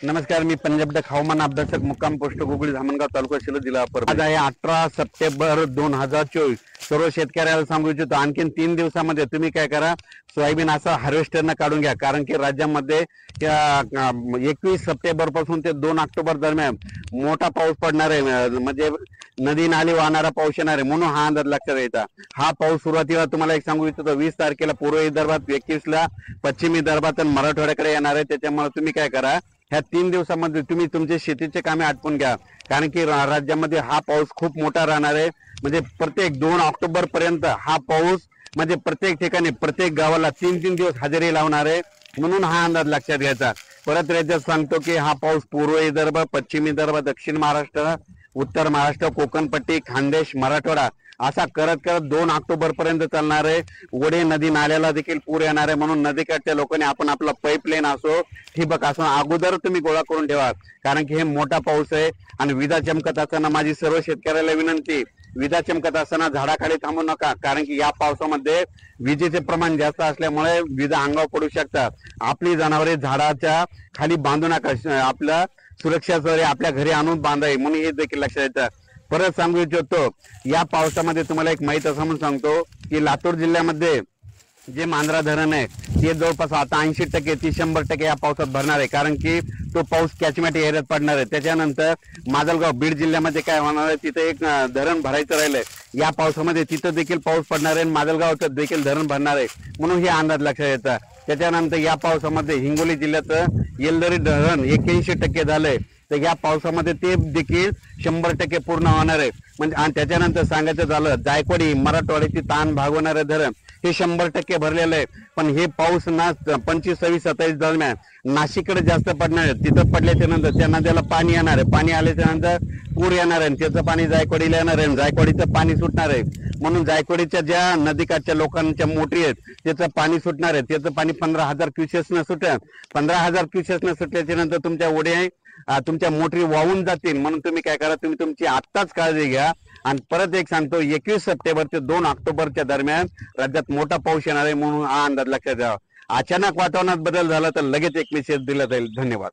नमस्कार, मी पंजाब डक हवामान अभ्यासक मुक्काम पोस्ट गुगळी धामणगाव तालुका शिल्लक जिल्हा परभणी. आज आहे 18 सप्टेंबर 2024. सर्व शेतकऱ्याला सांगू इच्छितो, आणखीन 3 दिवसामध्ये तुम्ही काय करा, सोयाबीन असं हार्वेस्टरनं काढून घ्या. कारण की राज्यामध्ये 21 सप्टेंबर पासून ते 2 ऑक्टोबर दरम्यान मोठा पाऊस पडणार आहे. म्हणजे नदी नाली वाहणारा पाऊस येणार आहे, म्हणून हा अंदाज लक्षात घ्यायचा. हा पाऊस सुरुवातीला तुम्हाला एक सांगू इच्छितो, 20 तारखेला पूर्व विदर्भात, 21 ला पश्चिम विदर्भात आणि मराठवाड्याकडे येणार आहे. त्याच्यामुळे तुम्ही काय करा, ह्या 3 दिवसामध्ये तुम्ही तुमचे शेतीचे कामे आटपून घ्या. कारण की राज्यामध्ये हा पाऊस खूप मोठा राहणार आहे. म्हणजे प्रत्येक 2 ऑक्टोबर पर्यंत हा पाऊस म्हणजे प्रत्येक ठिकाणी प्रत्येक गावाला 3-3 दिवस हजेरी लावणार आहे. म्हणून हा अंदाज लक्षात घ्यायचा. परत राज्यात सांगतो की हा पाऊस पूर्व विदर्भ, पश्चिम विदर्भ, दक्षिण महाराष्ट्र, उत्तर महाराष्ट्र, कोकणपट्टी, खानदेश, मराठवाडा असा करत करत 2 ऑक्टोबर पर्यंत चालणार आहे. ओढे नदी नाल्याला देखील पूर येणार आहे. म्हणून नदीकाठच्या लोकांनी आपण आपला पाईपलाईन असो, ठिबक असो, अगोदर तुम्ही गोळा करून ठेवा. कारण की हे मोठा पाऊस आहे. आणि विजा चमकत असताना माझी सर्व शेतकऱ्याला विनंती, विजा चमकत असताना झाडाखाली थांबू नका. कारण की या पावसामध्ये विजेचे प्रमाण जास्त असल्यामुळे विजा अंगावर पडू शकतात. आपली जनावरे झाडाच्या खाली बांधू नका. आपल्या सुरक्षेसाठी आपल्या घरी आणून बांधावे, म्हणून हे देखील लक्षात येतं. परत सांगू इच्छितो, या पावसामध्ये तुम्हाला एक माहिती असं म्हणून सांगतो की लातूर जिल्ह्यामध्ये जे मांजरा धरण आहे ते जवळपास आता 80% ते 100% या पावसात भरणार आहे. कारण की तो पाऊस कॅचमेंट एरियात पडणार आहे. त्याच्यानंतर माजलगाव बीड जिल्ह्यामध्ये काय होणार आहे, तिथे एक धरण भरायचं राहिलंय. या पावसामध्ये तिथं देखील पाऊस पडणार आहे. माजलगावचं देखील धरण भरणार आहे, म्हणून हे अंदाज लक्षात येतात. त्याच्यानंतर या पावसामध्ये हिंगोली जिल्ह्याचं येलदरी धरण 81% झालंय. तर या पावसामध्ये ते देखील 100% पूर्ण होणार आहे. म्हणजे आणि त्याच्यानंतर सांगायचं झालं, जायकवाडी मराठवाड्याची ताण भागवणारे धरण हे 100% भरलेलं आहे. पण हे पाऊस ना 25, 26, 27 दरम्यान नाशिककडे जास्त पडणार आहे. तिथं पडल्याच्या नंतर त्या नद्याला पाणी येणार आहे. पाणी आल्याच्या नंतर पूर येणार आहे. त्याचं पाणी जायकवाडीला येणार आहे. जायकवाडीचं पाणी सुटणार आहे. म्हणून जायकवाडीच्या ज्या नदीकाठच्या लोकांच्या मोटरी आहेत त्याचं पाणी सुटणार आहे. त्याचं पाणी 15,000 क्युसेसनं सुटेल. 15,000 क्युसेसनं सुटल्याच्या नंतर तुमच्या ओढे तुमच्या मोटरी वाहून जातील. म्हणून तुम्ही काय करा, तुम्ही तुमची आत्ताच काळजी घ्या. आणि परत एक सांगतो, 21 सप्टेंबर ते 2 ऑक्टोबरच्या दरम्यान राज्यात मोठा पाऊस येणार आहे. म्हणून हा अंदाज लक्षात घ्यावा. अचानक वातावरणात बदल झाला तर लगेच एक मेसेज दिला जाईल. धन्यवाद.